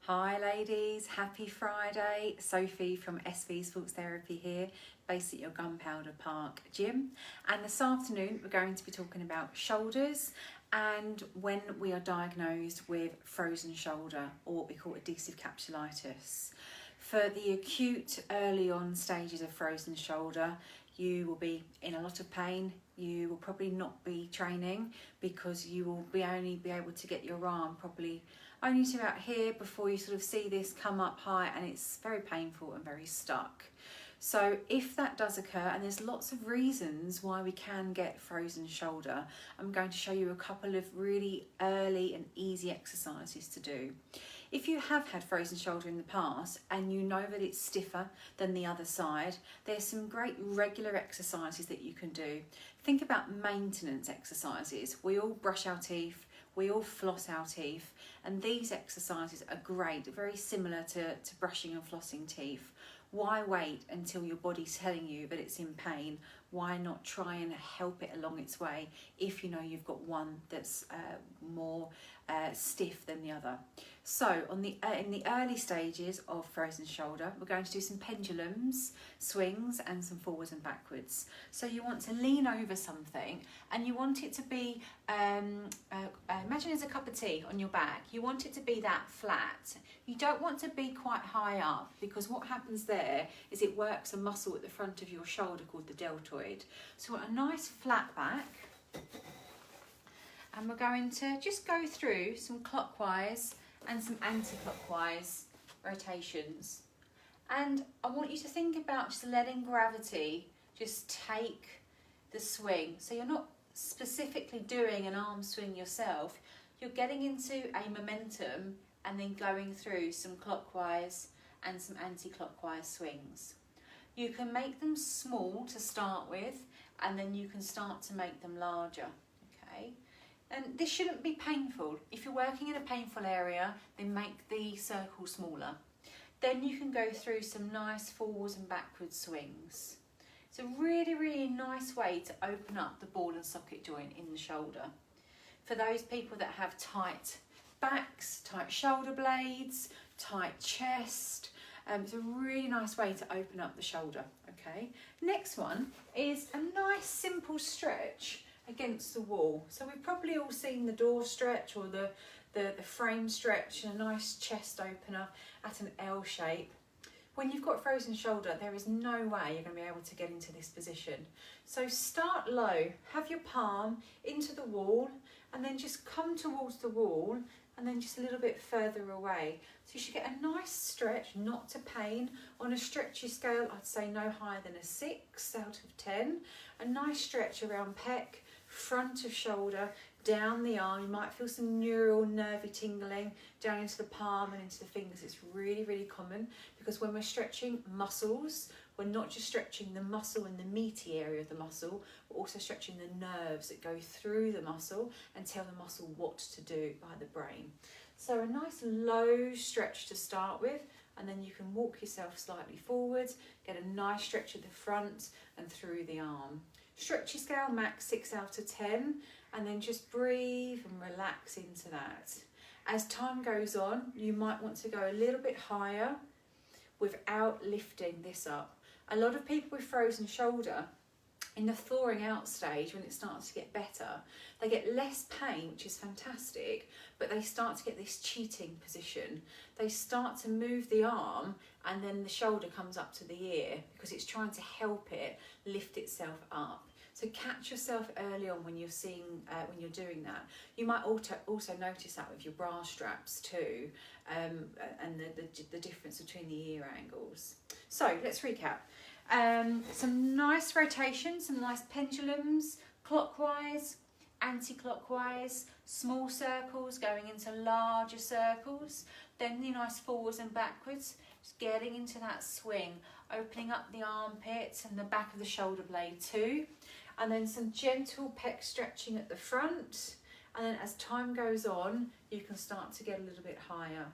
Hi ladies, happy Friday. Sophie from SV Sports Therapy here, based at your Gunpowder Park gym. And this afternoon we're going to be talking about shoulders and when we are diagnosed with frozen shoulder, or what we call adhesive capsulitis. For the acute early on stages of frozen shoulder, you will be in a lot of pain. You will probably not be training because you will only be able to get your arm probably only to about here before you sort of see this come up high, and it's very painful and very stuck. So if that does occur, and there's lots of reasons why we can get frozen shoulder, I'm going to show you a couple of really early and easy exercises to do. If you have had frozen shoulder in the past and you know that it's stiffer than the other side, there's some great regular exercises that you can do. Think about maintenance exercises. We all brush our teeth, we all floss our teeth, and these exercises are great, very similar to brushing and flossing teeth. Why wait until your body's telling you that it's in pain? Why not try and help it along its way if you know you've got one that's more stiff than the other? So in the early stages of frozen shoulder, we're going to do some pendulums, swings, and some forwards and backwards. So you want to lean over something, and you want it to be, imagine there's a cup of tea on your back. You want it to be that flat. You don't want to be quite high up, because what happens there is it works a muscle at the front of your shoulder called the deltoid. So you want a nice flat back. And we're going to just go through some clockwise and some anti-clockwise rotations. And I want you to think about just letting gravity just take the swing. So you're not specifically doing an arm swing yourself, you're getting into a momentum and then going through some clockwise and some anti-clockwise swings. You can make them small to start with, and then you can start to make them larger, okay? And this shouldn't be painful. If you're working in a painful area, then make the circle smaller. Then you can go through some nice forwards and backwards swings. It's a really, really nice way to open up the ball and socket joint in the shoulder. For those people that have tight backs, tight shoulder blades, tight chest, it's a really nice way to open up the shoulder, okay? Next one is a nice simple stretch against the wall. So we've probably all seen the door stretch or the frame stretch, and a nice chest opener at an L shape. When you've got frozen shoulder, there is no way you're going to be able to get into this position. So start low, have your palm into the wall, and then just come towards the wall, and then just a little bit further away. So you should get a nice stretch, not to pain. On a stretchy scale, I'd say no higher than a 6 out of 10. A nice stretch around pec, front of shoulder, down the arm. You might feel some neural nervy tingling down into the palm and into the fingers. It's really, really common, because when we're stretching muscles, we're not just stretching the muscle and the meaty area of the muscle, we're also stretching the nerves that go through the muscle and tell the muscle what to do by the brain. So a nice low stretch to start with, and then you can walk yourself slightly forwards, get a nice stretch at the front and through the arm. Stretchy scale, max 6 out of 10, and then just breathe and relax into that. As time goes on, you might want to go a little bit higher without lifting this up. A lot of people with frozen shoulder, in the thawing out stage, when it starts to get better, they get less pain, which is fantastic, but they start to get this cheating position. They start to move the arm, and then the shoulder comes up to the ear because it's trying to help it lift itself up. So catch yourself early on when you're when you're doing that. You might also notice that with your bra straps too, and the difference between the ear angles. So let's recap. Some nice rotations, some nice pendulums, clockwise, anti-clockwise, small circles going into larger circles, then the nice forwards and backwards, just getting into that swing, opening up the armpits and the back of the shoulder blade too, and then some gentle pec stretching at the front, and then as time goes on, you can start to get a little bit higher.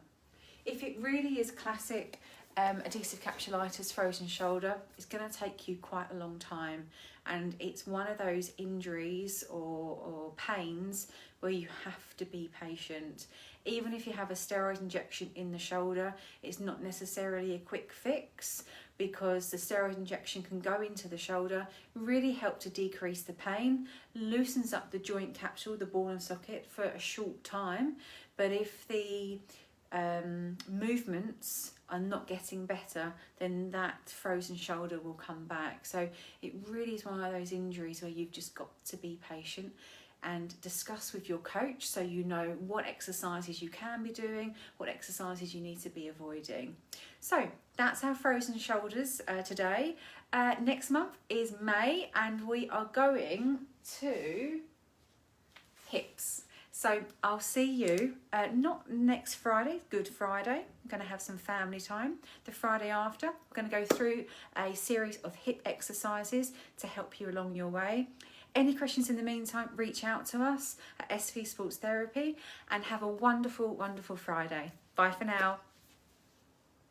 If it really is classic adhesive capsulitis, frozen shoulder, it's going to take you quite a long time, and it's one of those injuries or pains where you have to be patient. Even if you have a steroid injection in the shoulder, it's not necessarily a quick fix, because the steroid injection can go into the shoulder, really help to decrease the pain, loosens up the joint capsule, the ball and socket, for a short time. But if the movements are not getting better, then that frozen shoulder will come back. So it really is one of those injuries where you've just got to be patient and discuss with your coach, so you know what exercises you can be doing, what exercises you need to be avoiding. So that's our frozen shoulders today. Next month is May, and we are going to hips. So I'll see you, not next Friday, Good Friday. I'm going to have some family time. The Friday after, we're going to go through a series of hip exercises to help you along your way. Any questions in the meantime, reach out to us at SV Sports Therapy, and have a wonderful, wonderful Friday. Bye for now.